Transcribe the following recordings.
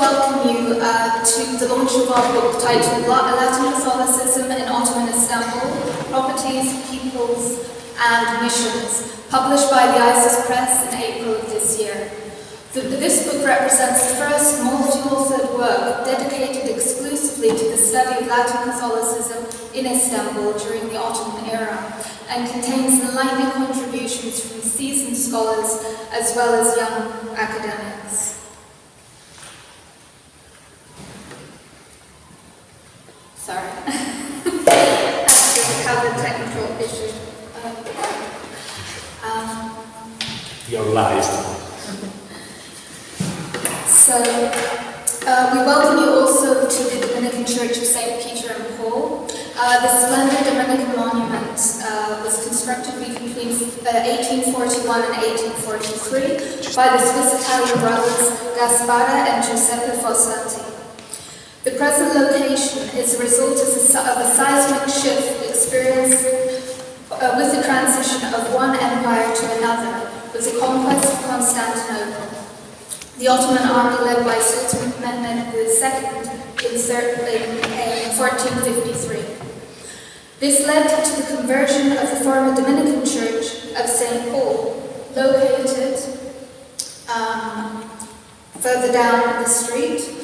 welcome you to the launch of our book titled Latin Catholicism in Ottoman Istanbul, Properties, Peoples and Missions, published by the ISIS Press in April of this year. This book represents the first multi-authored work dedicated exclusively to the study of Latin Catholicism in Istanbul during the Ottoman era, and contains enlightening contributions from seasoned scholars as well as young academics. Sorry. Actually, have a technical issue. You're live. So, we welcome you also to the Dominican Church of St. Peter and Paul. The splendid Dominican monument was constructed between 1841 and 1843 by the Swiss-Italian brothers Gaspare and Giuseppe Fossati. The present location is a result of a seismic shift experienced with the transition of one empire to another, with the conquest of Constantinople. The Ottoman army led by Sultan Mehmed II in 1453. This led to the conversion of the former Dominican Church of St. Paul, located further down the street,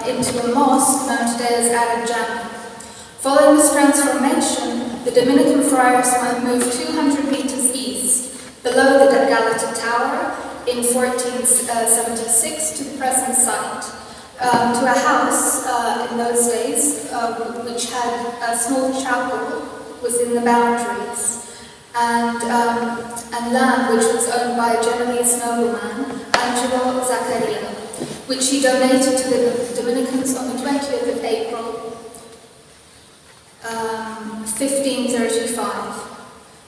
into a mosque known today as Arab Jami. Following this transformation, the Dominican friars moved 200 meters east, below the Galata Tower, in 1476 to the present site, to a house in those days which had a small chapel within the boundaries, and land which was owned by a Genoese nobleman, Angelo Zaccaria, which he donated to the Dominicans on the 20th of April, 1535.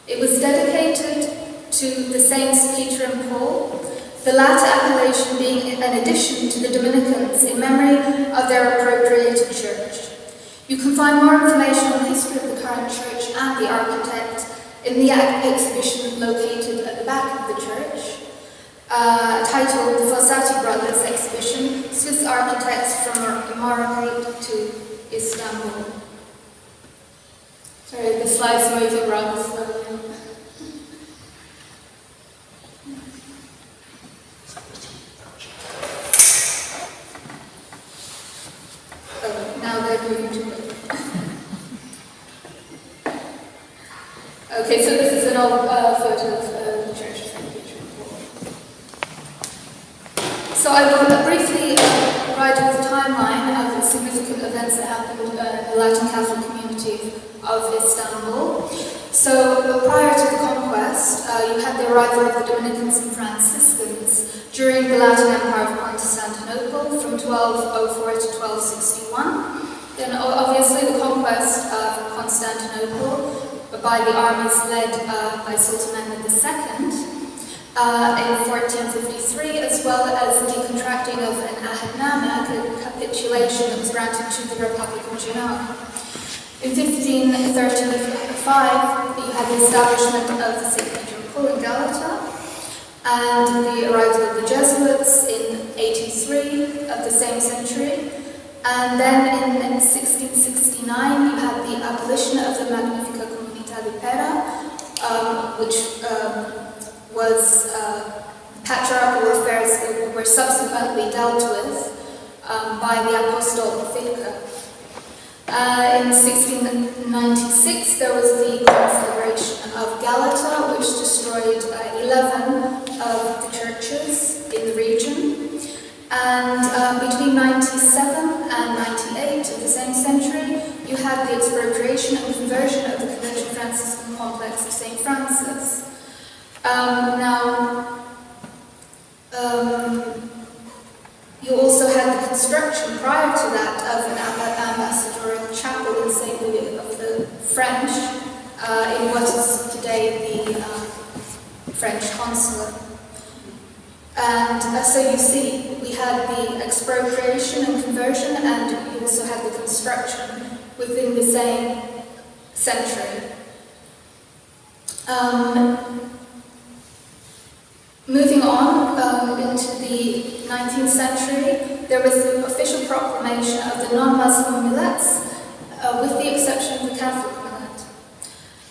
It was dedicated to the Saints Peter and Paul, the latter appellation being an addition to the Dominicans in memory of their appropriated church. You can find more information on the history of the current church and the architect in the exhibition located at the back of the church, titled The Fossati Brothers Exhibition, Swiss Architects from Morocco to Istanbul. Sorry, the slide's moving rather slowly. Now they're moving to it. Okay, so this is an old photo of the Church of St. Peter and Paul. So I will briefly provide you with a timeline of the significant events that happened in the Latin Catholic community of Istanbul. So prior to the conquest, you had the arrival of the Dominicans and Franciscans during the Latin Empire of Constantinople from 1204 to 1261. Then obviously the conquest of Constantinople by the armies led by Sultan Mehmed II in 1453, as well as the contracting of an ahadnameh, a capitulation that was granted to the Republic of Genoa. In 1535, you had the establishment of the St. Peter and Paul in Galata, and the arrival of the Jesuits in 83 of the same century. And then in 1669, you had the abolition of the Magnifica Comunità di Pera, which was patriarchal affairs that were subsequently dealt with by the Apostolic Vicar. In 1696, there was the Conflagration of Galata, which destroyed 11 of the churches in the region. And between 97 and 98 of the same century, you had the expropriation and conversion of the conventual Franciscan complex of St. Francis. You also had the construction prior to that of an ambassadorial chapel in St. Louis of the French in what is today the French consulate. And so you see, we had the expropriation and conversion, and you also had the construction within the same century. Moving on into the 19th century, there was the official proclamation of the non-Muslim millets, with the exception of the Catholic millet.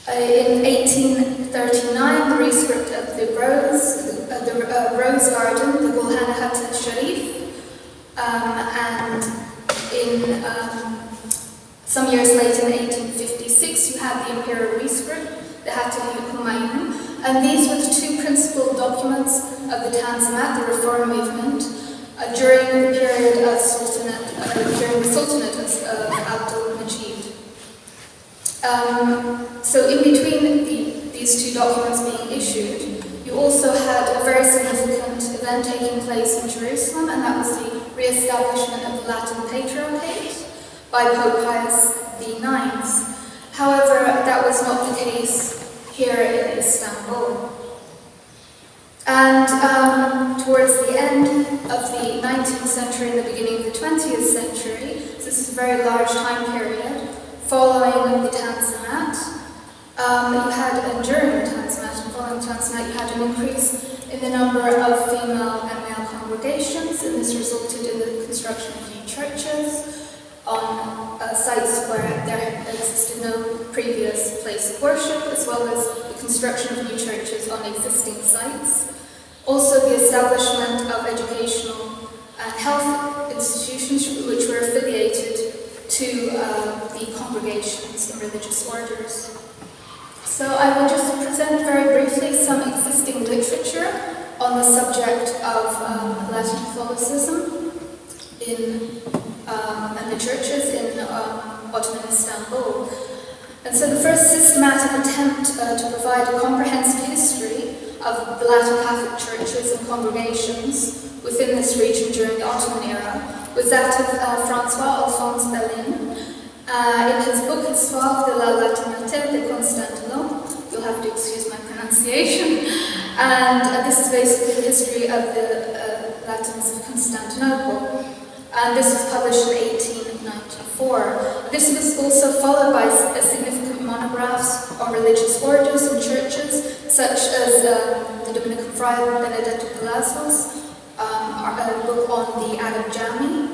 In 1839, the rescript of the Rose Garden, the Gulhanahat al-Sharif, and in some years later, in 1856, you had the imperial rescript, the Hat al-Humayun, and these were the two principal documents of the Tanzimat, the reform movement, during the period of during the Sultanate of Abdul-Majid. So in between these two documents being issued, you also had a very significant event taking place in Jerusalem, and that was the re-establishment of the Latin Patriarchate by Pope Pius IX. However, that was not the case here in Istanbul. And towards the end of the 19th century and the beginning of the 20th century, so this is a very large time period, following the Tanzimat, and during the Tanzimat and following the Tanzimat, you had an increase in the number of female and male congregations, and this resulted in the construction of new churches on sites where there had existed no previous place of worship, as well as the construction of new churches on existing sites. Also, the establishment of educational and health institutions which were affiliated to the congregations and religious orders. So I will just present very briefly some existing literature on the subject of Latin Catholicism and the churches in Ottoman Istanbul. And so the first systematic attempt to provide a comprehensive history of the Latin Catholic churches and congregations within this region during the Ottoman era was that of François-Alphonse Bellin. In his book Histoire de la Latinité de Constantinople, you'll have to excuse my pronunciation, and this is basically the history of the Latins of Constantinople. And this was published in 1894. This was also followed by significant monographs on religious orders and churches, such as the Dominican friar Benedetto Palacios, a book on the Adam Jami,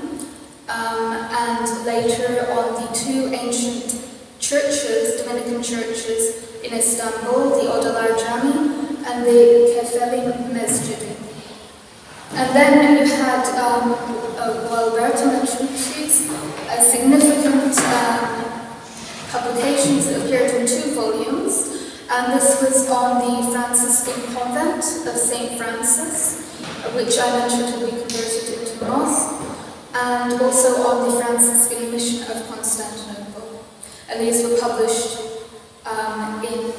and later on the two ancient churches, Dominican churches in Istanbul, the Odalar Jami and the Kefeli Mesjid. And then you had, while Bertone treatises, significant publications that appeared in 2 volumes, and this was on the Franciscan convent of St. Francis, which I mentioned had been converted into a mosque, and also on the Franciscan mission of Constantinople. And these were published in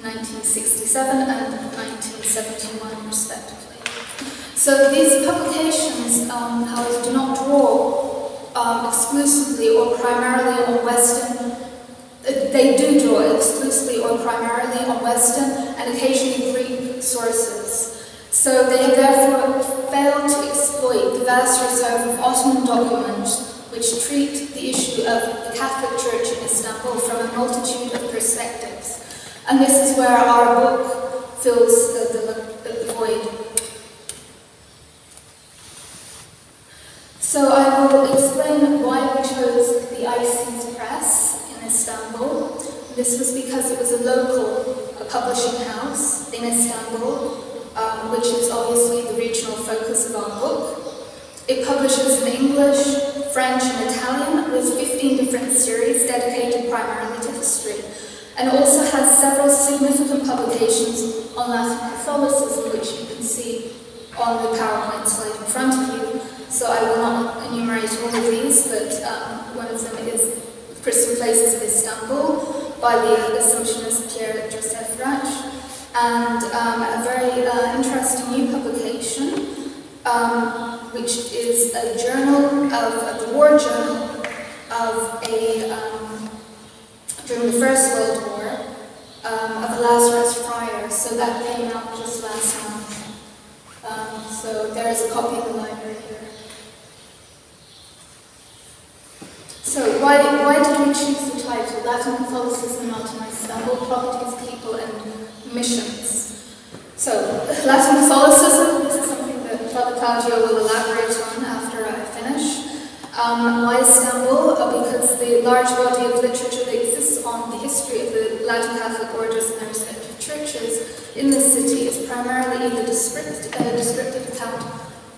1967 and 1971 respectively. So these publications, however, do not draw exclusively or primarily on Western. They do draw exclusively or primarily on Western and occasionally Greek sources. So they have therefore failed to exploit the vast reserve of Ottoman documents which treat the issue of the Catholic Church in Istanbul from a multitude of perspectives. And this is where our book fills the void. So I will explain why we chose the Anaïs Press in Istanbul. This was because it was a local publishing house in Istanbul, which is obviously the regional focus of our book. It publishes in English, French and Italian with 15 different series dedicated primarily to history, and also has several significant publications on Latin Catholicism, which you can see on the PowerPoint slide in front of you. So I will not enumerate all of these, but one of them is Christian Places of Istanbul by the Assumptionist Pierre Joseph Rach, and a very interesting new publication, which is a journal of the war journal of during the First World War of a Lazarus friar. So that came out just last month. So there is a copy in the library here. So why did we choose the title Latin Catholicism in Ottoman Istanbul, Properties, People and Missions? So Latin Catholicism, this is something that Father Claudio will elaborate on after I finish. Why Istanbul? Because the large body of literature that exists on the history of the Latin Catholic orders and their respective churches in this city is primarily either descriptive account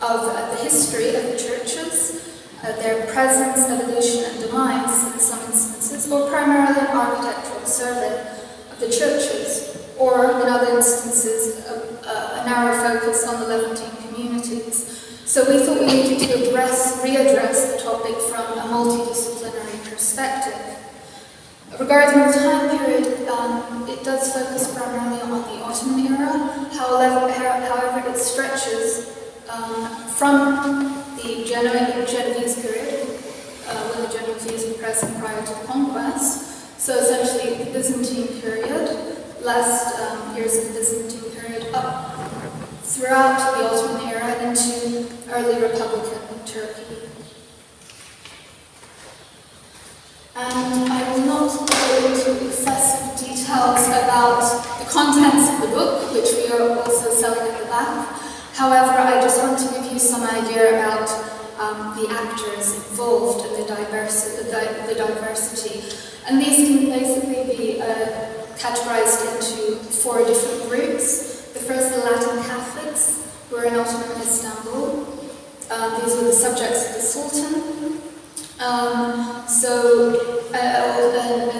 of the history of the churches, their presence, evolution and demise in some instances, or primarily an architectural survey of the churches, or in other instances a narrow focus on the Levantine communities. So we thought we needed to readdress the topic from a multidisciplinary perspective. Regarding the time period, it does focus primarily on the Ottoman era, however it stretches from the Genoese period, when the Genoese were present prior to the conquest, so essentially the Byzantine period, last years of the Byzantine period, up throughout the Ottoman era into early Republican Turkey. And I will not go into excessive details about the contents of the book, which we are also selling at the back. However, I just want to give you some idea about the actors involved and the diversity. And these can basically be categorized into 4 different groups. The first, the Latin Catholics, who are in Ottoman Istanbul. These were the subjects of the Sultan.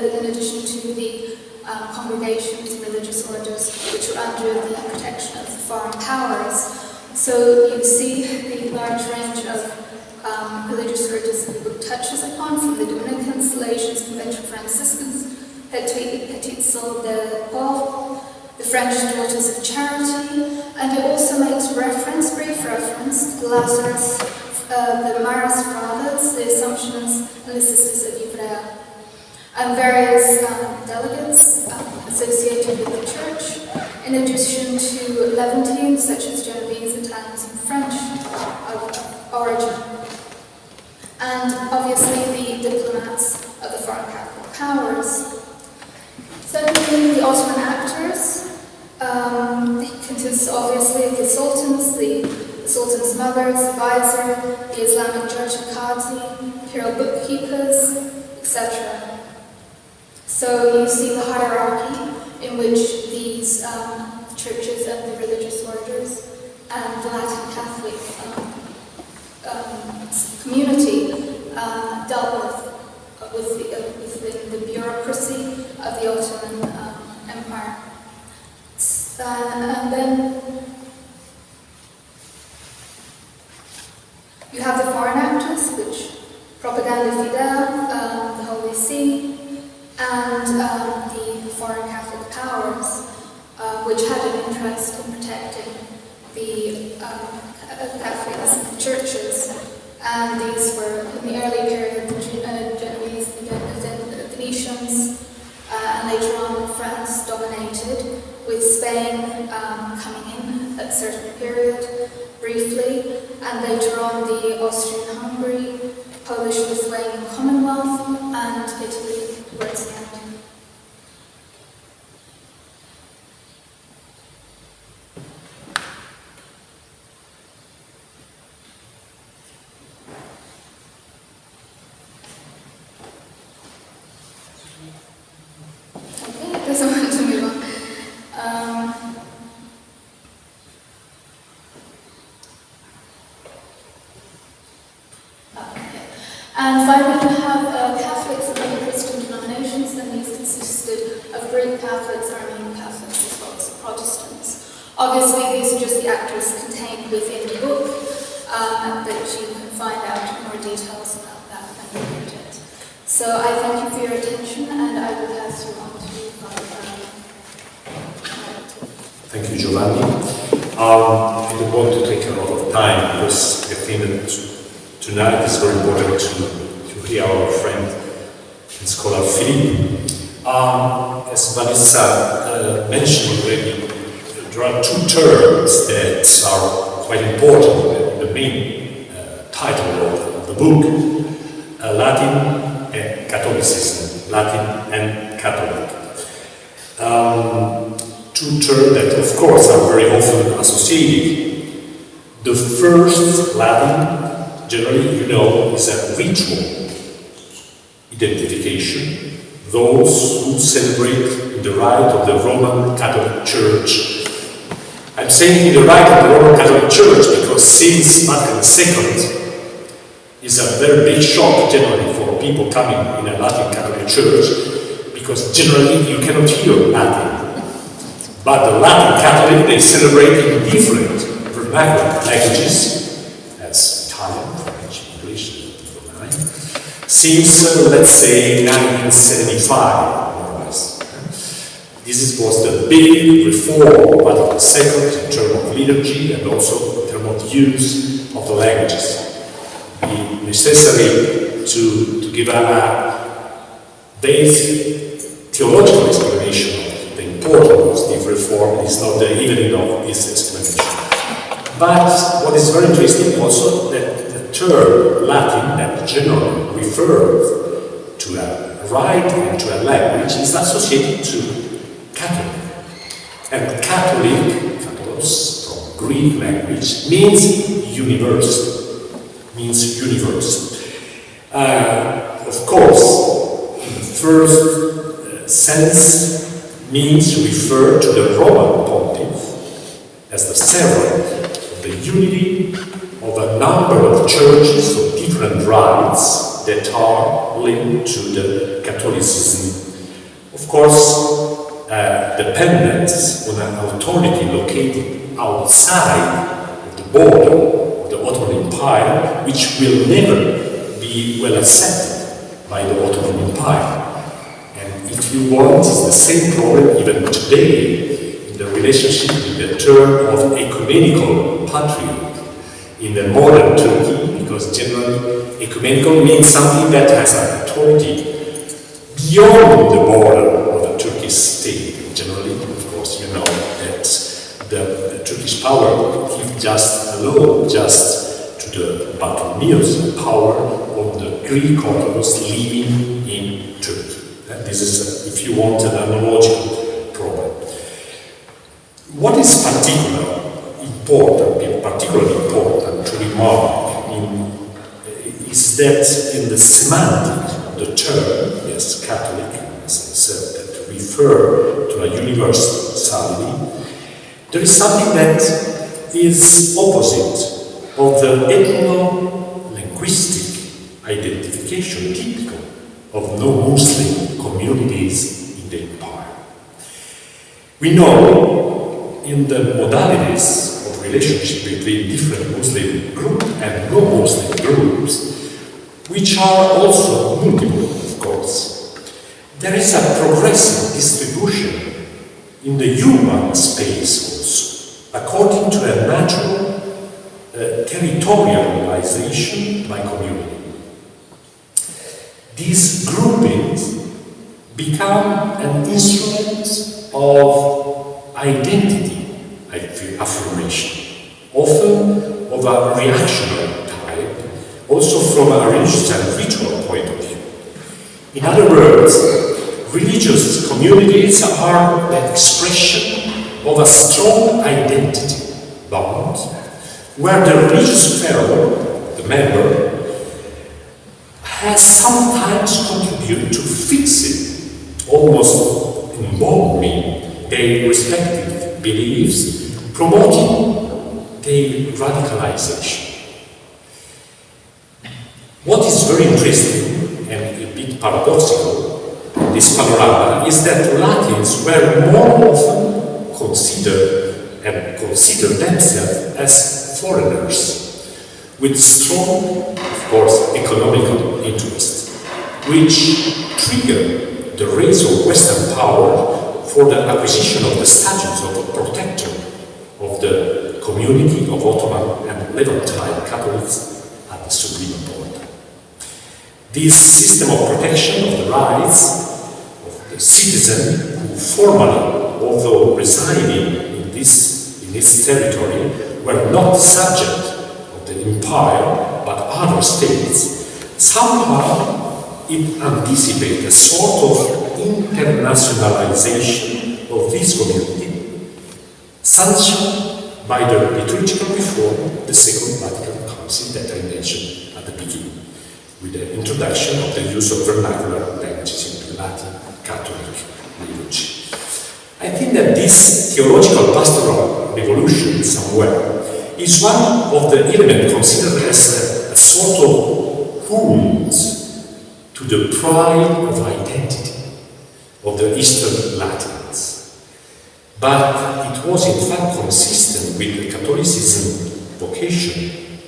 In addition to the congregations and religious orders, which were under the protection of the foreign powers. So you see the large range of religious orders that the book touches upon, from the Dominicans, Salesians, Conventual Franciscans, Petit Soul de Paul, the French Daughters of Charity, and it also makes brief reference to the Lazarus, the Maris Fathers, the Assumptionists, and the Sisters of Buğra, and various delegates associated with the church, in addition to Levantines such as Genovese, Italians, and French of origin, and obviously the diplomats of the foreign Catholic powers. Secondly, the Ottoman actors. It consists obviously of the sultans, the sultan's mother's advisor, the Islamic judge and qadi, imperial bookkeepers, etc. So you see the hierarchy in which these churches and the religious orders and the Latin Catholic community dealt with the bureaucracy of the Ottoman Empire. And then you have the foreign actors, which Propaganda Fidel, the Holy See, and the foreign Catholic powers, which had an interest in protecting the Catholics and the churches. And these were, in the early period, the Genoese, the Venetians, and later on France dominated, with Spain coming in at a certain period, briefly, and later on the Austrian-Hungary, Polish-Lithuanian Commonwealth, and Italy towards the end. And finally, you have Catholics and other Christian denominations, and these consisted of Greek Catholics, Armenian Catholics, as well as Protestants. Obviously, these are just the actors contained within the book, but you can find out more details about that when you read it. So I thank you for your attention, and I will pass you on to Father. Thank you, Giovanni. I don't want to take a lot of time, because I think that tonight is very important to hear our friend and scholar Philippe. As Vanessa mentioned already, there are 2 terms that are quite important in the main title of the book, Latin and Catholicism, Latin and Catholic. 2 terms that of course are very often associated. The first, Latin, generally, you know, is a ritual identification. Those who celebrate the rite of the Roman Catholic Church. I'm saying the rite of the Roman Catholic Church because since Vatican II is a very big shock generally for people coming in a Latin Catholic Church, because generally you cannot hear Latin. But the Latin Catholic, they celebrate in different vernacular languages, as Italian, French, English, since, let's say, 1975, more or less. This was the big reform of Vatican II in terms of liturgy and also in terms of use of the languages. It's necessary to give a basic theological explanation of the importance of this reform. It's not the evening of this explanation. But what is very interesting also that the term Latin that generally refers to a rite and to a language is associated to Catholic. And Catholic, Catholos, from Greek language, means universal. Means universal. Of course, in the first sense, means refer to the Roman Pontiff as the servant of the unity of a number of churches of different rites that are linked to the Catholicism. Of course, dependence on an authority located outside of the border of the Ottoman Empire, which will never be well accepted by the Ottoman Empire. And if you want, it's the same problem even today in the relationship with the term of ecumenical patriarch in the modern Turkey, because generally ecumenical means something that has an authority beyond the border of the Turkish state. Generally, of course, you know that the Turkish power gives just alone just to the Battlemius power of the Greek Orthodox living in Turkey. And this is, if you want, an analogical problem. What is particularly important to remark is that in the semantic of the term, yes, Catholic, as I said, that refer to a universality, there is something that is opposite of the ethno-linguistic identification typical of no-Muslim communities in the empire. We know in the modalities of relationship between different Muslim groups and no-Muslim groups, which are also multiple, of course, there is a progressive distribution in the human space also, according to a natural territorialization by community. These groupings become an instrument of identity affirmation, often of a reactionary type, also from a religious and ritual point of view. In other words, religious communities are the expression of a strong identity bond, where the religious fellow, the member, has sometimes contributed to fixing, almost embalming their respective beliefs, promoting their radicalization. What is very interesting and a bit paradoxical in this panorama is that Latins were more often consider themselves as foreigners with strong, of course, economical interest, which triggered the rise of Western power for the acquisition of the status of a protector of the community of Ottoman and Levantine Catholics at the Supreme Porte. This system of protection of the rights of the citizen who formally, although residing in this territory, were not subject of the empire but other states, somehow it anticipated a sort of internationalization of this community, sanctioned by the liturgical reform, the Second Vatican Council that I mentioned at the beginning, with the introduction of the use of vernacular languages into Latin Catholic liturgy. I think that this theological pastoral revolution somewhere is one of the elements considered as a sort of wound to the pride of identity of the Eastern Latins. But it was in fact consistent with the Catholicism vocation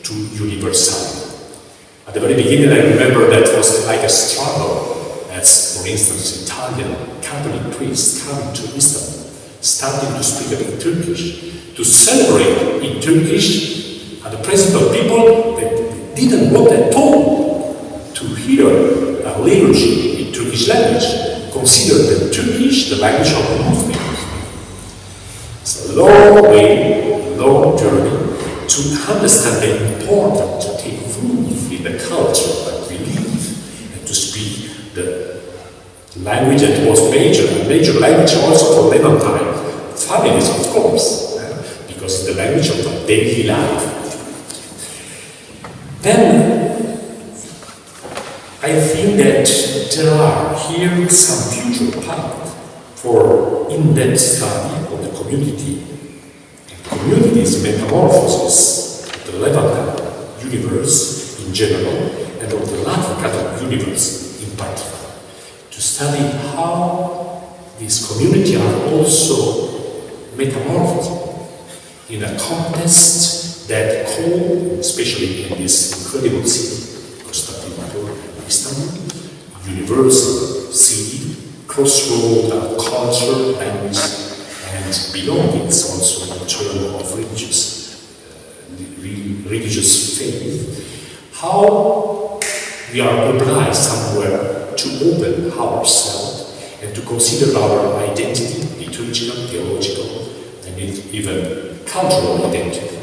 to universality. At the very beginning I remember that was like a struggle, as for instance Italian Catholic priests coming to Istanbul, starting to speak a bit Turkish, to celebrate in Turkish at the presence of people that didn't want at all to hear a liturgy in Turkish language, consider the Turkish the language of the Muslims. It's a long way, a long journey to understand the importance to take root in the culture that we live and to speak the language that was major language also for Levantine families, of course, because it's the language of the daily life. Then I think that there are here some future path for in-depth study of the community's metamorphosis of the Levantine universe in general and of the Latin Catholic universe in particular, to study how these communities are also metamorphosing in a context that called, especially in this incredible city, Istanbul, universal city, crossroad of culture, language, and belongings also in terms of religious faith. How we are obliged somewhere to open ourselves and to consider our identity, liturgical, theological, and even cultural identity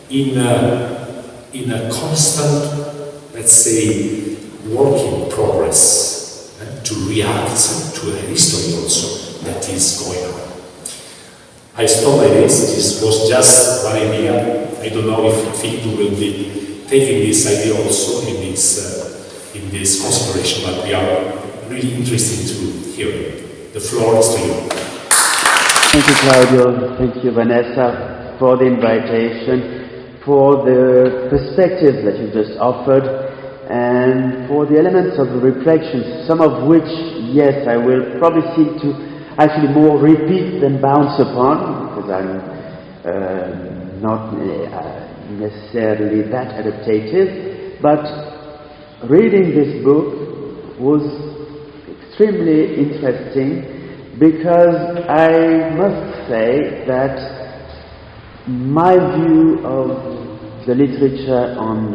in a constant, let's say, work in progress, to react to a history also that is going on. I stop by this. This was just one idea. I don't know if Philip will be taking this idea also in this consideration, but we are really interested to hear it. The floor is to you. Thank you, Claudio. Thank you, Vanessa, for the invitation, for the perspectives that you just offered, and for the elements of the reflections, some of which, yes, I will probably seek to actually more repeat than bounce upon, because I'm not necessarily that adaptative, but reading this book was extremely interesting, because I must say that my view of the literature on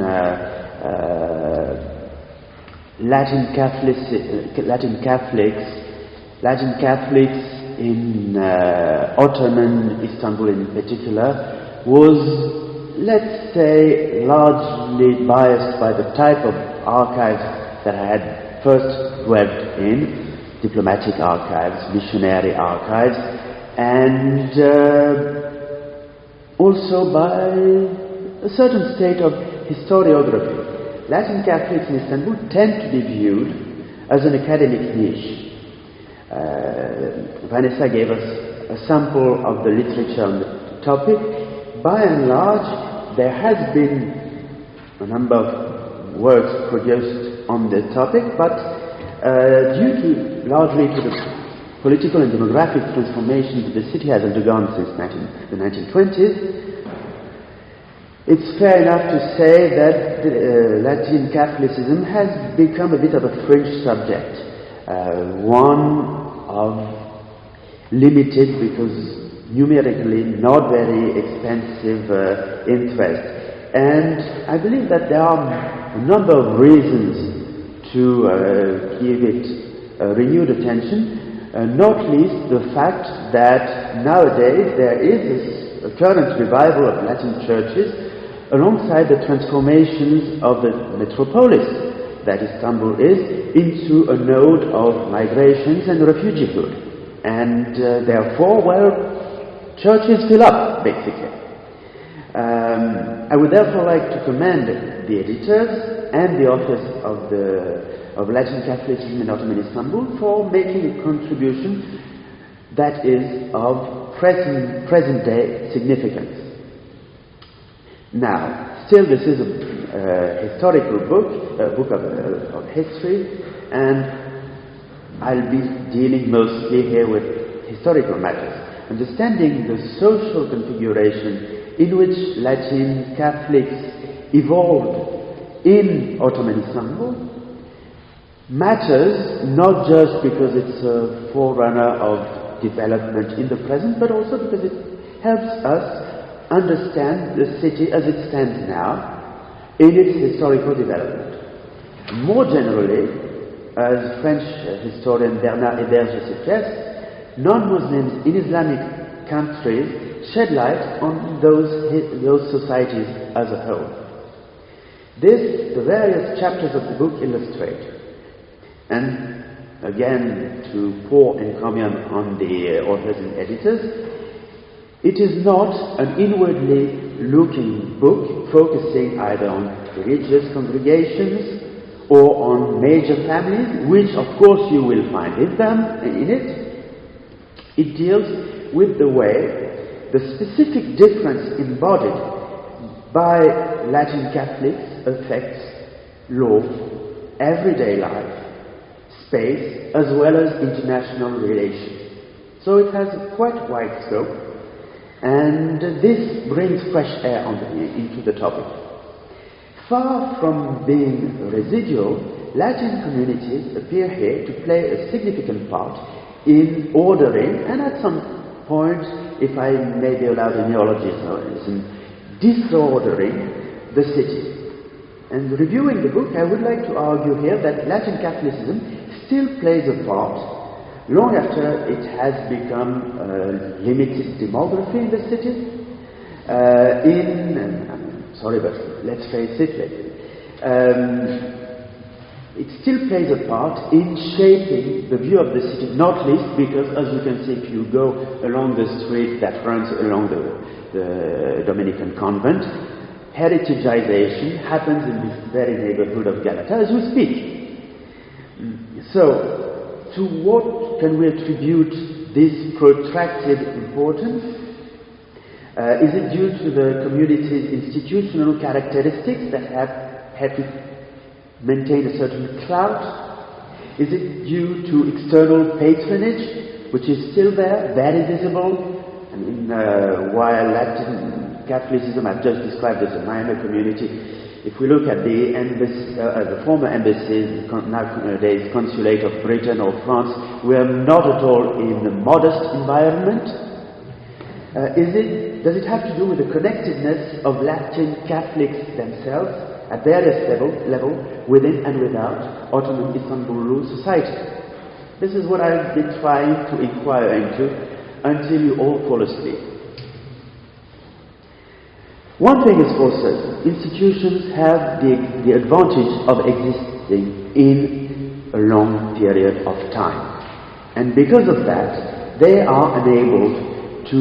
Latin Catholics in Ottoman Istanbul in particular was, let's say, largely biased by the type of archives that I had first dwelt in, diplomatic archives, missionary archives, and also by a certain state of historiography. Latin Catholics in Istanbul tend to be viewed as an academic niche. Vanessa gave us a sample of the literature on the topic. By and large, there has been a number of works produced on the topic, but largely to the political and demographic transformation that the city has undergone since the 1920s, it's fair enough to say that Latin Catholicism has become a bit of a fringe subject, one of limited, because numerically not very expensive interest. And I believe that there are a number of reasons to give it renewed attention, not least the fact that nowadays there is a current revival of Latin churches alongside the transformations of the metropolis that Istanbul is into a node of migrations and refugiehood. And therefore, well, churches fill up, basically. I would therefore like to commend the editors and the authors of Latin Catholicism in Ottoman Istanbul for making a contribution that is of present-day significance. Now, still this is a historical book, a book of history, and I'll be dealing mostly here with historical matters. Understanding the social configuration in which Latin Catholics evolved in Ottoman Istanbul matters not just because it's a forerunner of development in the present, but also because it helps us understand the city as it stands now in its historical development. More generally, as French historian Bernard Héberge suggests, non-Muslims in Islamic countries shed light on those societies as a whole. This, the various chapters of the book illustrate. And again, to pour encomium on the authors and editors, it is not an inwardly looking book focusing either on religious congregations or on major families, which of course you will find in it. It deals with the way the specific difference embodied by Latin Catholics affects law, everyday life, space, as well as international relations. So it has a quite wide scope, and this brings fresh air into the topic. Far from being residual, Latin communities appear here to play a significant part in ordering, and at some point, if I may be allowed a neologism, disordering the city. And reviewing the book, I would like to argue here that Latin Catholicism still plays a part long after it has become limited demography in the city. Sorry, but let's face it, it still plays a part in shaping the view of the city, not least because, as you can see, if you go along the street that runs along the Dominican convent, heritageization happens in this very neighborhood of Galata as we speak. So, to what can we attribute this protracted importance? Is it due to the community's institutional characteristics that have had to maintain a certain clout? Is it due to external patronage, which is still there, very visible? I mean, while Latin Catholicism I've just described as a minor community, if we look at the former embassies, nowadays consulate of Britain or France, we are not at all in a modest environment. Does it have to do with the connectedness of Latin Catholics themselves at various level, within and without Ottoman Istanbul society? This is what I've been trying to inquire into until you all fall asleep. One thing is for certain: institutions have the advantage of existing in a long period of time. And because of that, they are enabled to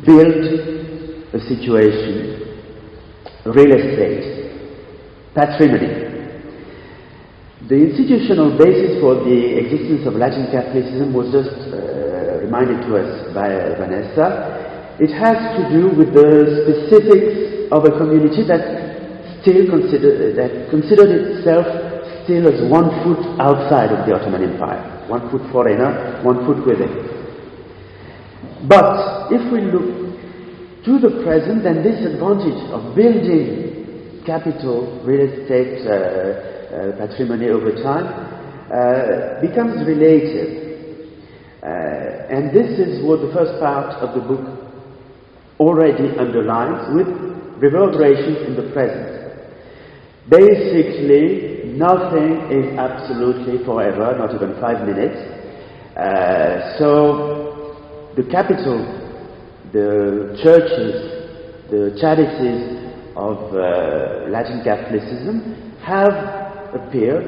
build a situation, real estate, patrimony. The institutional basis for the existence of Latin Catholicism was just reminded to us by Vanessa. It has to do with the specifics of a community that considered itself still as 1 foot outside of the Ottoman Empire, 1 foot foreigner, 1 foot within. But if we look to the present, then this advantage of building capital, real estate, patrimony over time becomes relative. And this is what the first part of the book already underlines, with reverberations in the present. Basically, nothing is absolutely forever, not even 5 minutes. So the capital, the churches, the charities of Latin Catholicism have appeared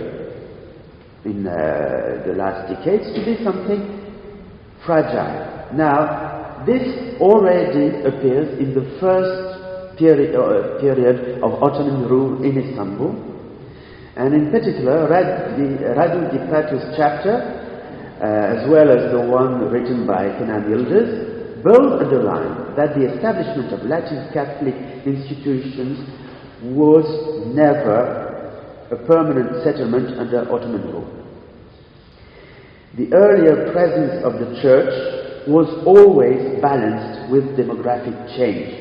in the last decades to be something fragile. Now, this already appears in the first period of Ottoman rule in Istanbul. And in particular, Radu Dipratu's chapter, as well as the one written by Kenan Yıldız, both underline that the establishment of Latin Catholic institutions was never a permanent settlement under Ottoman rule. The earlier presence of the Church was always balanced with demographic change.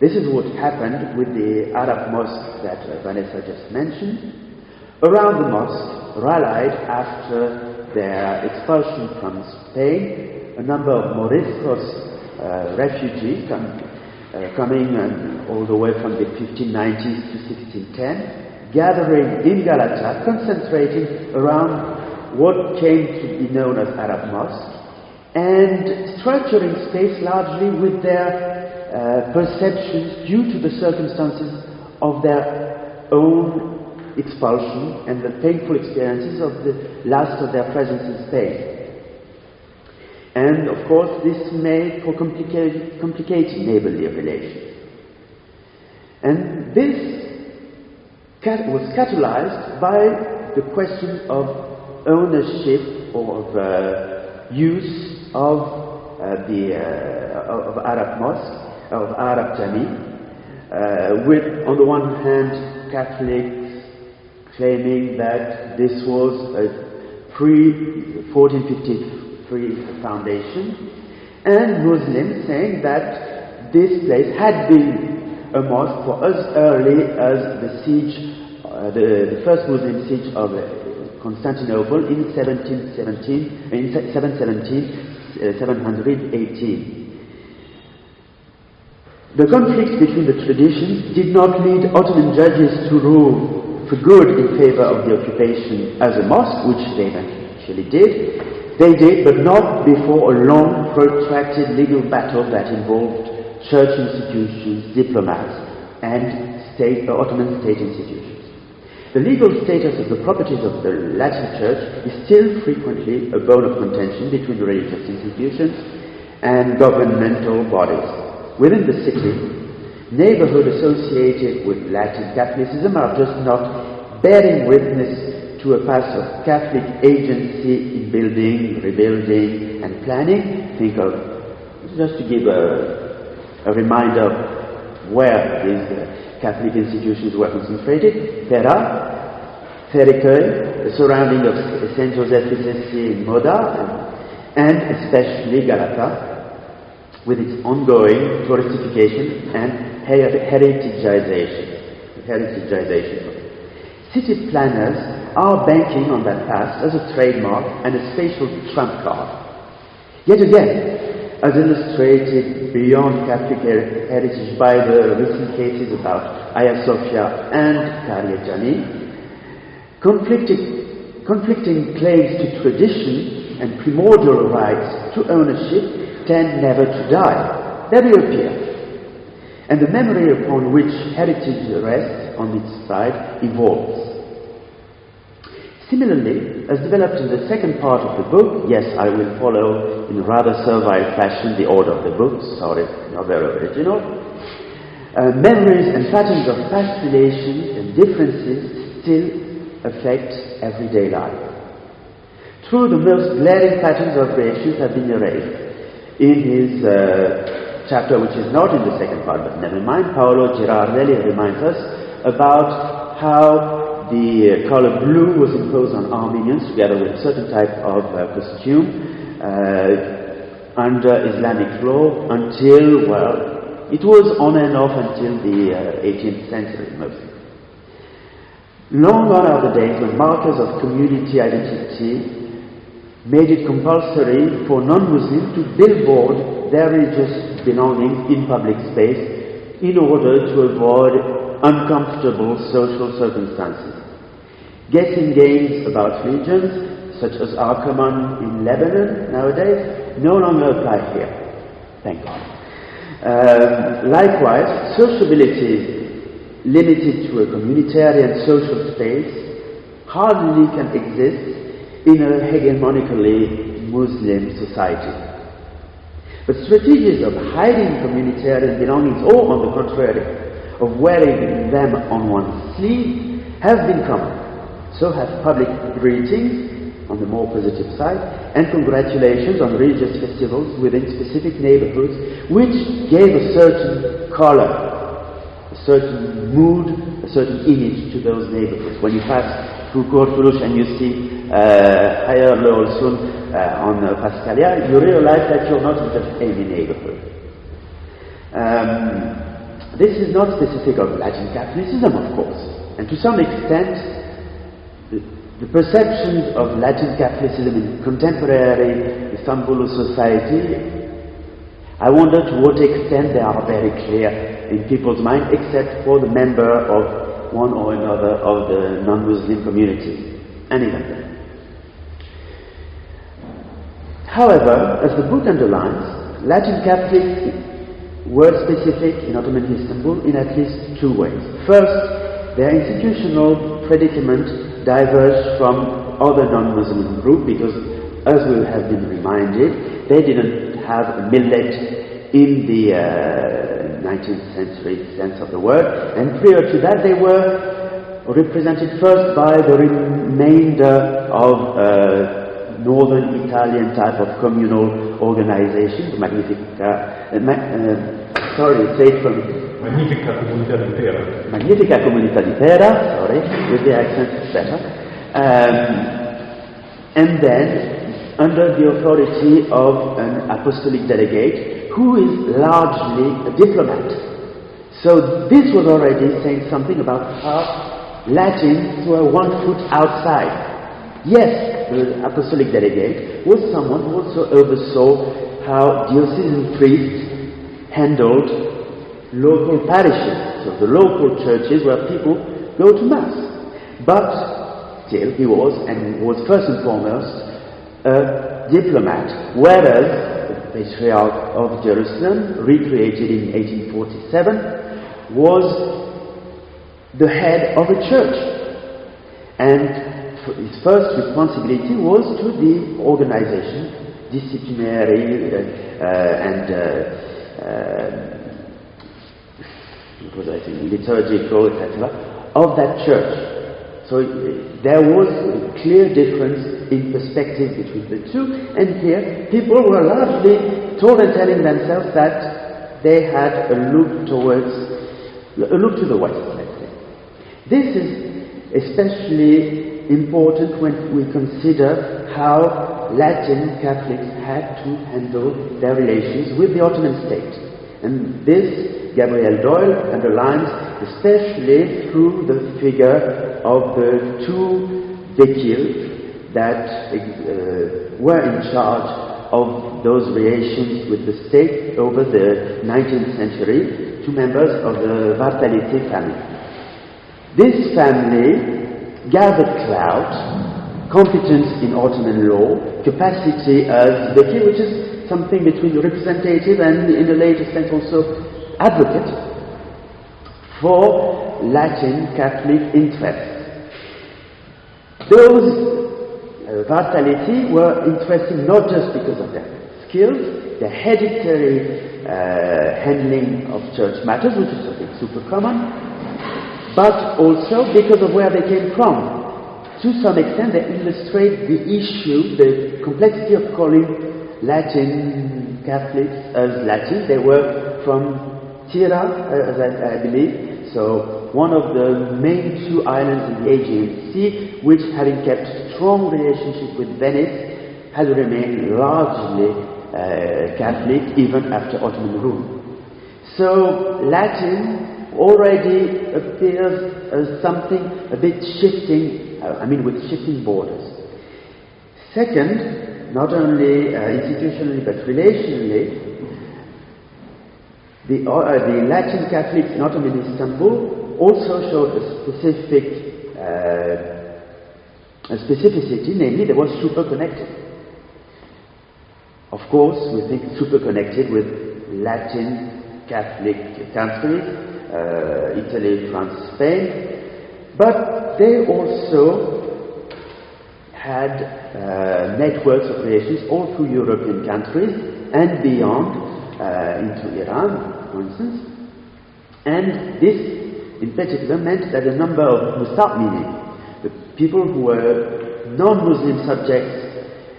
This is what happened with the Arab mosque that Vanessa just mentioned. Around the mosque, rallied after their expulsion from Spain, a number of Moriscos refugees coming all the way from the 1590s to 1610, gathering in Galata, concentrating around what came to be known as Arab mosque, and structuring space largely with their perceptions due to the circumstances of their own expulsion and the painful experiences of the last of their presence in Spain. And of course this made for complicated neighborly relations. And this was catalyzed by the question of ownership or of use of Arab mosque, of Arab Jami, with on the one hand Catholics claiming that this was a pre-1453 foundation, and Muslims saying that this place had been a mosque for as early as the siege, the first Muslim siege of Constantinople in 718. The conflict between the traditions did not lead Ottoman judges to rule for good in favor of the occupation as a mosque, which they eventually did. They did, but not before a long, protracted legal battle that involved church institutions, diplomats, and Ottoman state institutions. The legal status of the properties of the Latin Church is still frequently a bone of contention between religious institutions and governmental bodies. Within the city, neighborhoods associated with Latin Catholicism are just not bearing witness to a past of Catholic agency in building, rebuilding, and planning. Think of, just to give a reminder of where these Catholic institutions were concentrated: Pera, Fericeuil, the surrounding of Saint Joseph in Moda, and especially Galata, with its ongoing touristification and heritageization. City planners are banking on that past as a trademark and a spatial trump card. Yet again, as illustrated beyond Catholic heritage by the recent cases about Hagia Sophia and Karyajani, conflicting claims to tradition and primordial rights to ownership tend never to die. They reappear. And the memory upon which heritage rests on its side evolves. Similarly, as developed in the second part of the book, yes, I will follow in rather servile fashion the order of the book, sorry, not very original, memories and patterns of past relations and differences still affect everyday life. True, the most glaring patterns of relations have been erased. In his chapter, which is not in the second part, but never mind, Paolo Girardelli reminds us about how the color blue was imposed on Armenians together with a certain type of costume under Islamic law until, well, it was on and off until the 18th century mostly. Long gone are the days when markers of community identity made it compulsory for non-Muslims to billboard their religious belongings in public space in order to avoid uncomfortable social circumstances. Guessing games about religions, such as are common in Lebanon nowadays, no longer apply here. Thank God. Likewise, sociability limited to a communitarian social space hardly can exist in a hegemonically Muslim society. But strategies of hiding communitarian belongings, or on the contrary, of wearing them on one's sleeve, have been common. So have public greetings, on the more positive side, and congratulations on religious festivals within specific neighborhoods, which gave a certain color, a certain mood, a certain image to those neighborhoods. When you pass through Cortuluş and you see Hayırlı Olsun on Pascalia, you realize that you're not in just any neighborhood. This is not specific of Latin Catholicism, of course, and to some extent the perceptions of Latin Catholicism in contemporary Istanbul society, I wonder to what extent they are very clear in people's mind, except for the member of one or another of the non-Muslim communities, and even then. However, as the book underlines, Latin Catholics were specific in Ottoman Istanbul in at least two ways. First, their institutional predicament diverged from other non-Muslim groups because, as we have been reminded, they didn't have a millet in the 19th century sense of the word, and prior to that they were represented first by the remainder of northern Italian type of communal organization, the Magnifica Comunità d'Intera. Magnifica Comunità d'Intera, sorry, with the accent it's better. And then, under the authority of an apostolic delegate, who is largely a diplomat. So this was already saying something about how Latins were one foot outside. Yes, the apostolic delegate was someone who also oversaw how diocesan priests handled local parishes, so the local churches where people go to Mass. But still he was, and was first and foremost, a diplomat, whereas the Patriarch of Jerusalem, recreated in 1847, was the head of a church. And his first responsibility was to the organization, disciplinary liturgical, etc., of that church. So there was a clear difference in perspective between the two, and here people were largely told and telling themselves that they had a look to the west, let's say. This is especially important when we consider how Latin Catholics had to handle their relations with the Ottoman state. And this Gabriel Doyle underlines especially through the figure of the two Bekir that were in charge of those relations with the state over the 19th century, two members of the Vartaliti family. This family gathered clout, competence in Ottoman law, capacity as Bekir, which is something between representative and, in a later sense, also advocate for Latin Catholic interests. Those Vartaliti were interesting not just because of their skills, their hereditary handling of church matters, which is something super common, but also because of where they came from. To some extent, they illustrate the issue, the complexity of calling Latin Catholics as Latin. They were from Tira, as I believe, so one of the main two islands in the Aegean Sea, which, having kept strong relationship with Venice, has remained largely Catholic even after Ottoman rule. So Latin already appears as something a bit shifting, with shifting borders. Second, not only institutionally but relationally, the Latin Catholics in Ottoman Istanbul also showed a specificity, namely they were super connected. Of course, we think super connected with Latin Catholic countries, Italy, France, Spain, but they also had networks of relations all through European countries, and beyond, into Iran, for instance. And this, in particular, meant that a number of Mustamini, the people who were non-Muslim subjects,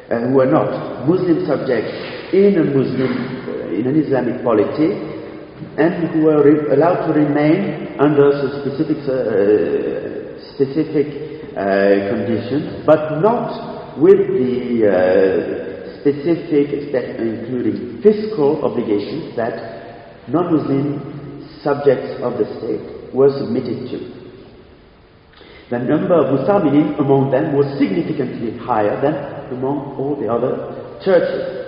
who were not Muslim subjects in an Islamic polity, and who were allowed to remain under specific conditions, but not with the specific, including fiscal obligations that non-Muslim subjects of the state were submitted to. The number of Mustaminin among them was significantly higher than among all the other churches.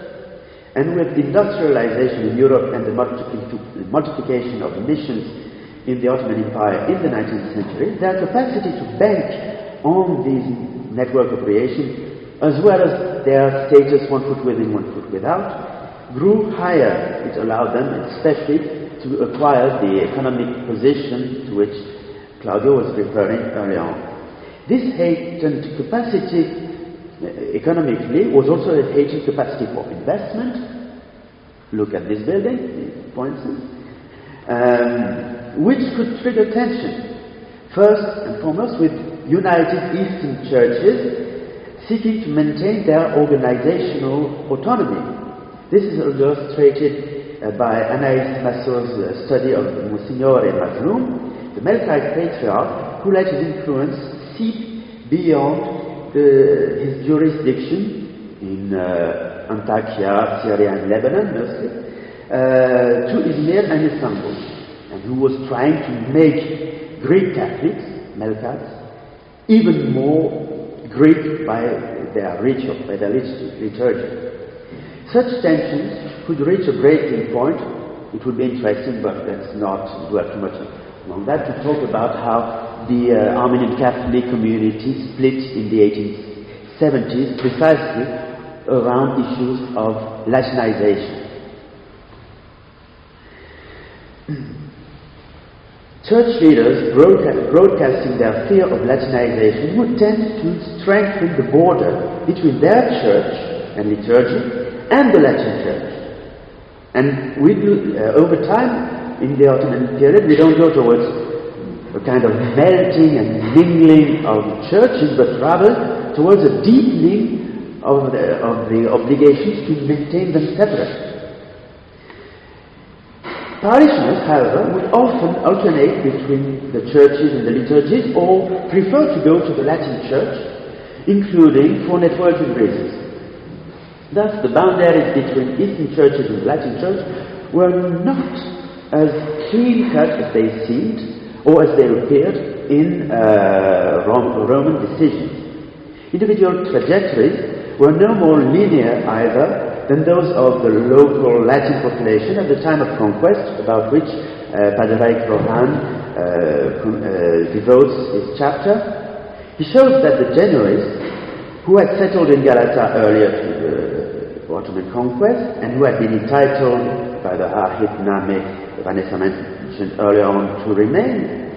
And with industrialization in Europe and the multiplication of missions in the Ottoman Empire in the 19th century, their capacity to bank on these network of creation, as well as their status one foot within, one foot without, grew higher. It allowed them especially to acquire the economic position to which Claudio was referring earlier on. This heightened capacity economically was also a heightened capacity for investment. Look at this building, for instance, which could trigger tension. First and foremost with United Eastern churches seeking to maintain their organizational autonomy. This is illustrated by Anaïs Massot's study of Monsignore Mazloum, the Melkite patriarch who let his influence seep beyond his jurisdiction in Antakya, Syria and Lebanon mostly, to Izmir and Istanbul, and who was trying to make Greek Catholics, Melkites, even more Greek by their ritual, by their liturgy. Such tensions could reach a breaking point. It would be interesting, but let's not dwell too much on that, to talk about how the Armenian Catholic community split in the 1870s precisely around issues of Latinization. Church leaders broadcasting their fear of Latinization would tend to strengthen the border between their church and liturgy and the Latin Church. And we do, over time, in the Ottoman period, we don't go towards a kind of melting and mingling of churches, but rather towards a deepening of the obligations to maintain them separate. Parishioners, however, would often alternate between the churches and the liturgies, or prefer to go to the Latin Church, including for networking reasons. Thus, the boundaries between Eastern churches and the Latin Church were not as clean-cut as they seemed, or as they appeared in Roman decisions. Individual trajectories were no more linear either than those of the local Latin population at the time of conquest, about which Padraic Rohan devotes his chapter. He shows that the Genoese, who had settled in Galata earlier to the Ottoman conquest, and who had been entitled by the Ahitname Vanessa mentioned earlier on to remain,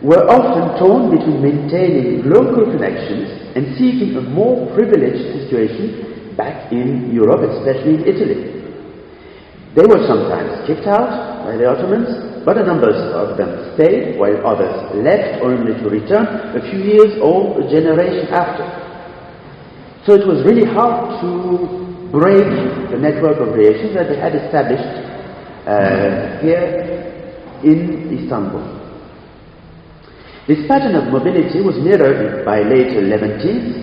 were often torn between maintaining local connections and seeking a more privileged situation back in Europe, especially in Italy. They were sometimes kicked out by the Ottomans, but a number of them stayed, while others left only to return a few years or a generation after. So it was really hard to break the network of relations that they had established here in Istanbul. This pattern of mobility was mirrored by later Levantines,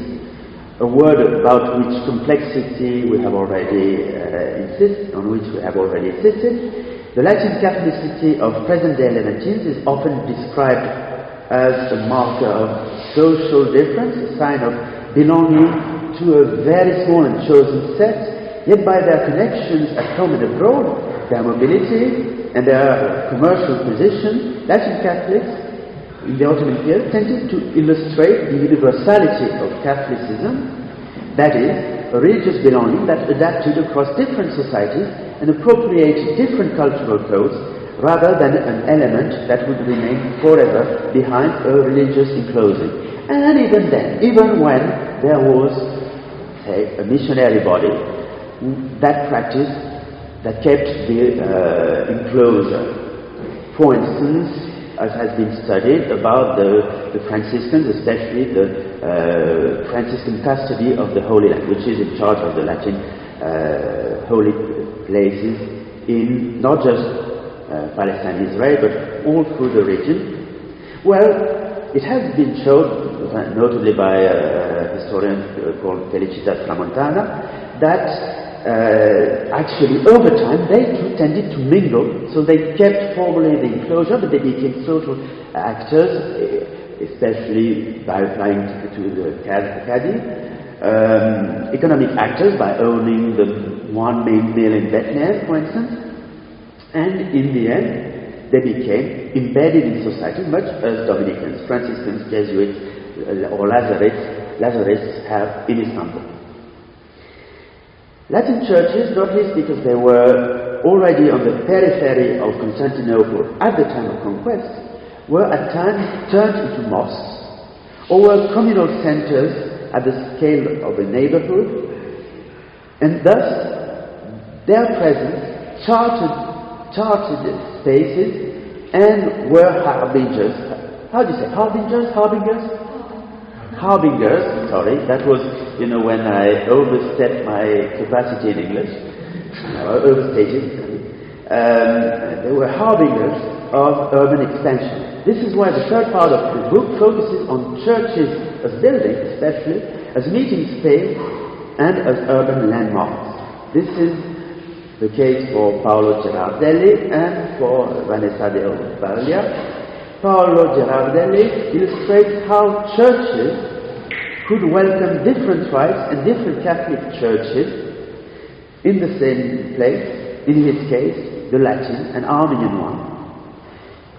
a word about which complexity we have already insisted. The Latin Catholicity of present-day Levantines is often described as a marker of social difference, a sign of belonging to a very small and chosen set, yet by their connections at home and abroad, their mobility and their commercial position, Latin Catholics in the Ottoman period tended to illustrate the universality of Catholicism, that is, a religious belonging that adapted across different societies and appropriated different cultural codes, rather than an element that would remain forever behind a religious enclosing. And even then, even when there was, say, a missionary body that practiced that kept the enclosure. For instance, as has been studied about the Franciscans, especially the Franciscan custody of the Holy Land, which is in charge of the Latin holy places in not just Palestine, Israel, but all through the region. Well, it has been shown, notably by a historian called Felicitas Tramontana, that actually over time they too tended to mingle, so they kept formally the enclosure, but they became social actors, especially by applying to the Cadi, economic actors by owning the one main mill in Bethlehem, for instance, and in the end they became embedded in society, much as Dominicans, Franciscans, Jesuits, or Lazarists have in Istanbul. Latin churches, not least because they were already on the periphery of Constantinople at the time of conquest, were at times turned into mosques, or were communal centers at the scale of a neighborhood, and thus their presence charted spaces and were harbingers. How do you say? Harbingers? Harbingers, sorry, that was, when I overstepped my capacity in English, overstated. They were harbingers of urban expansion. This is why the third part of the book focuses on churches as buildings, especially, as meeting space and as urban landmarks. This is the case for Paolo Girardelli and for Vanessa de Obaldía. Paolo Girardelli illustrates how churches could welcome different tribes and different Catholic churches in the same place, in his case, the Latin and Armenian one,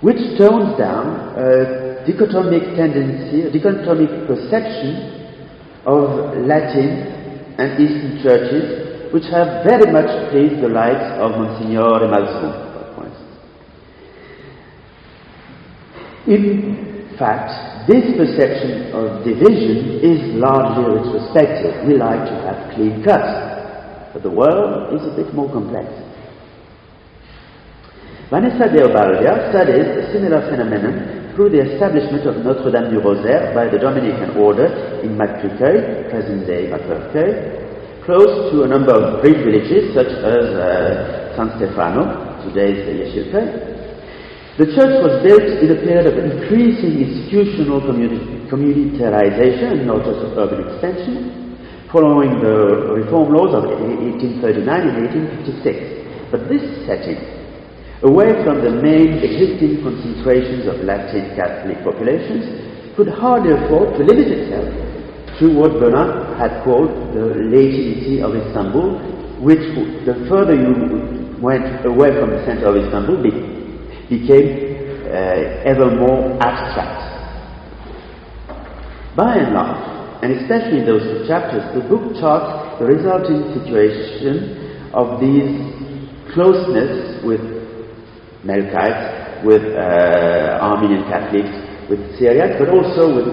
which tones down a dichotomic tendency, a dichotomic perception of Latin and Eastern churches, which have very much pleased the likes of Monsignore Massot, for instance. In fact, this perception of division is largely retrospective. We like to have clean cuts, but the world is a bit more complex. Vanessa de Obaldía studies a similar phenomenon through the establishment of Notre-Dame du Rosaire by the Dominican order in Matrecueil, present-day Matrecueil, close to a number of Greek villages such as San Stefano, today's Yeshilpe. The church was built in a period of increasing institutional communitarization and not just of urban expansion, following the reform laws of 1839 and 1856. But this setting, away from the main existing concentrations of Latin Catholic populations, could hardly afford to limit itself to what Bernard had called the latinity of Istanbul, which the further you went away from the center of Istanbul became ever more abstract. By and large, and especially in those two chapters, the book charts the resulting situation of these closeness with Melkites, with Armenian Catholics, with Syriacs, but also with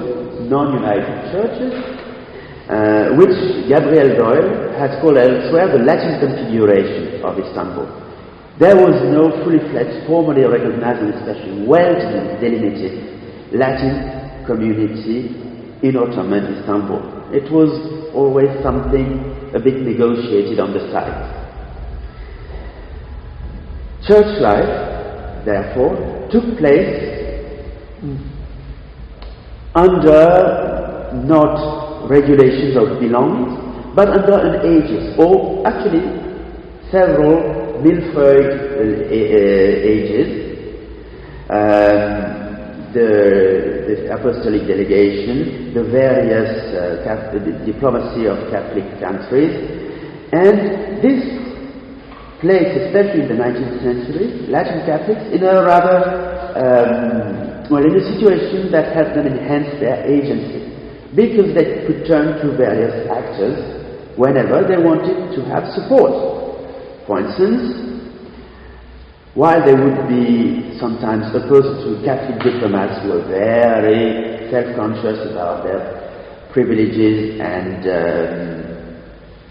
non-united churches, which Gabriel Doyle has called elsewhere the Latin configuration of Istanbul. There was no fully fledged, formally recognized and especially well delimited Latin community in Ottoman Istanbul. It was always something a bit negotiated on the side. Church life, therefore, took place under not regulations of belongings, but under an aegis, or actually several millefeuille ages, the apostolic delegation, the various diplomacy of Catholic countries, and this placed, especially in the 19th century, Latin Catholics in a rather, in a situation that helped them enhance their agency, because they could turn to various actors whenever they wanted to have support. For instance, while they would be sometimes opposed to Catholic diplomats who were very self-conscious about their privileges and,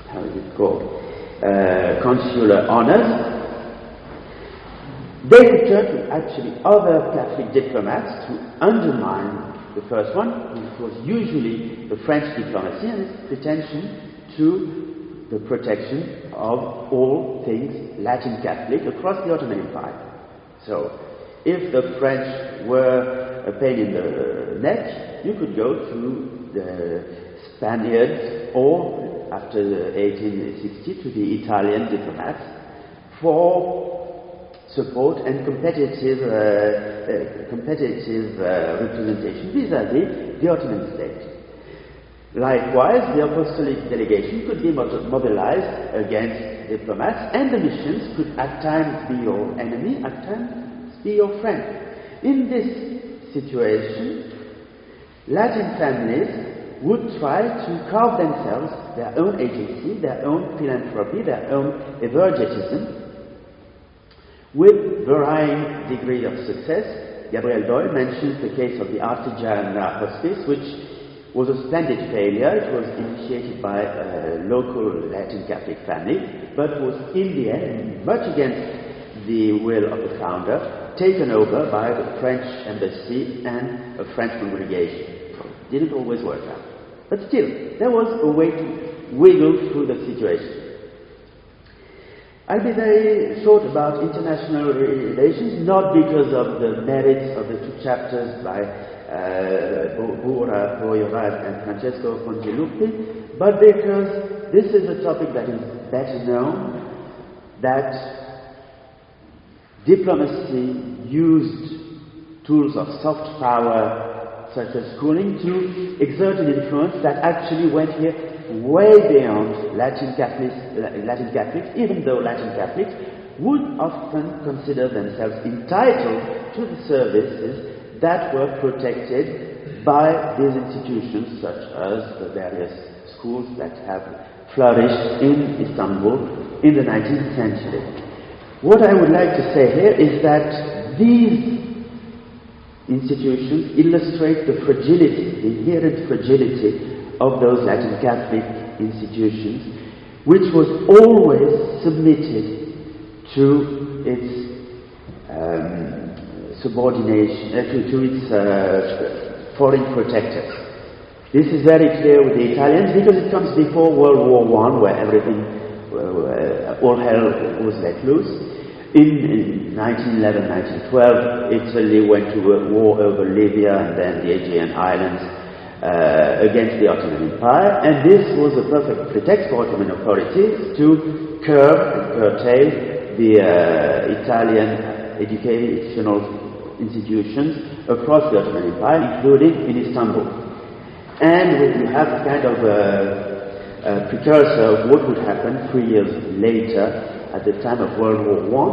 how is it called, consular honors. They would turn to actually other Catholic diplomats to undermine the first one, which was usually the French diplomacy and its pretension to the protection of all things Latin Catholic across the Ottoman Empire. So, if the French were a pain in the neck, you could go to the Spaniards or, after 1860, to the Italian diplomats for support and competitive representation vis-à-vis the Ottoman state. Likewise, the apostolic delegation could be mobilized against diplomats, and the missions could at times be your enemy, at times be your friend. In this situation, Latin families would try to carve themselves their own agency, their own philanthropy, their own evergetism, with varying degrees of success. Gabriel Doyle mentions the case of the Artigian Hospice, which was a splendid failure. It was initiated by a local Latin Catholic family, but was in the end, much against the will of the founder, taken over by the French embassy and a French congregation. So it didn't always work out. But still, there was a way to wiggle through the situation. I'll be very short about international relations, not because of the merits of the two chapters by Buğra, Poyraz and Francesco Pongiluppi, but because this is a topic that is better known, that diplomacy used tools of soft power such as schooling to exert an influence that actually went here way beyond Latin Catholics, even though Latin Catholics would often consider themselves entitled to the services that were protected by these institutions, such as the various schools that have flourished in Istanbul in the 19th century. What I would like to say here is that these institutions illustrate the fragility, the inherent fragility of those Latin Catholic institutions, which was always submitted to its subordination, to its foreign protectors. This is very clear with the Italians because it comes before World War I, where everything, all hell was let loose. In 1911-1912, Italy went to a war over Libya and then the Aegean Islands against the Ottoman Empire, and this was a perfect pretext for Ottoman authorities to curb and curtail the Italian educational institutions across the Ottoman Empire, including in Istanbul. And you have kind of a precursor of what would happen 3 years later at the time of World War I,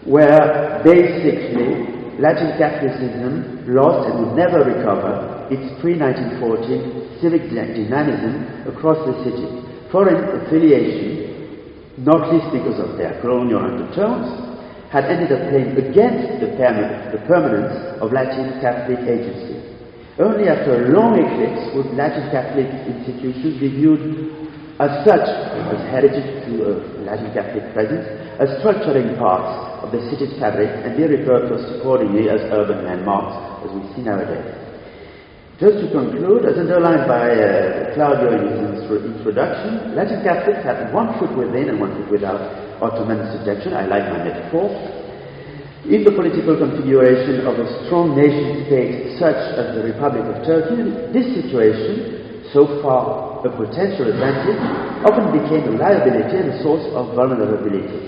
where basically Latin Catholicism lost and would never recover its pre-1940 civic dynamism across the city. Foreign affiliation, not least because of their colonial undertones, had ended up playing against the permanence of Latin Catholic agency. Only after a long eclipse would Latin Catholic institutions be viewed as such, as heritage to a Latin Catholic presence, as structuring parts of the city's fabric and be repurposed accordingly as urban landmarks, as we see nowadays. Just to conclude, as underlined by Claudio in his introduction, Latin Catholics have one foot within and one foot without Ottoman subjection. I like my metaphor. In the political configuration of a strong nation-state such as the Republic of Turkey, this situation, so far a potential advantage, often became a liability and a source of vulnerability.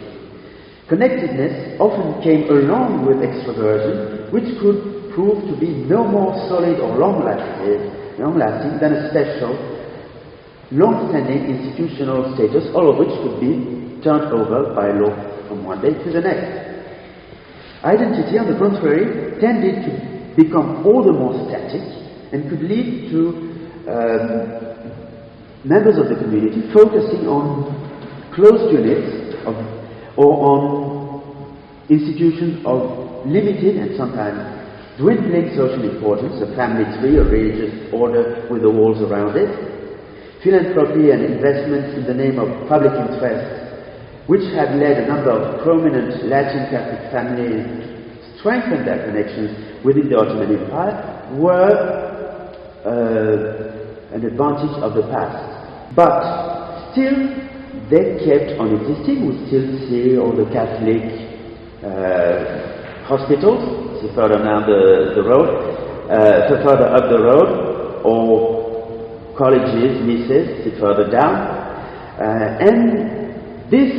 Connectedness often came along with extroversion, which could prove to be no more solid or long-lasting than a special, long-standing institutional status, all of which could be turned over by law from one day to the next. Identity, on the contrary, tended to become all the more static and could lead to members of the community focusing on closed units or on institutions of limited and sometimes dwindling social importance, a family tree, a religious order with the walls around it. philanthropy and investments in the name of public interest, which had led a number of prominent Latin Catholic families to strengthen their connections within the Ottoman Empire, were an advantage of the past. But still, they kept on existing. We still see all the Catholic hospitals, see further down the road, further up the road, or colleges, misses, see further down. And this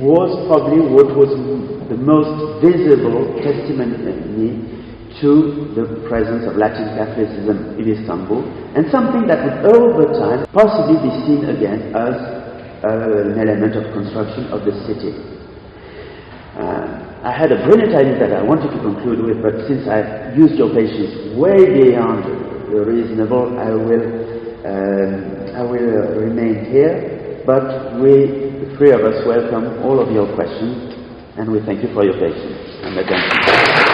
was probably what was the most visible testimony to the presence of Latin Catholicism in Istanbul, and something that would over time possibly be seen again as an element of construction of the city. I had a brilliant idea that I wanted to conclude with, but since I've used your patience way beyond the reasonable, I will remain here, but we, the three of us, welcome all of your questions, and we thank you for your patience and attention.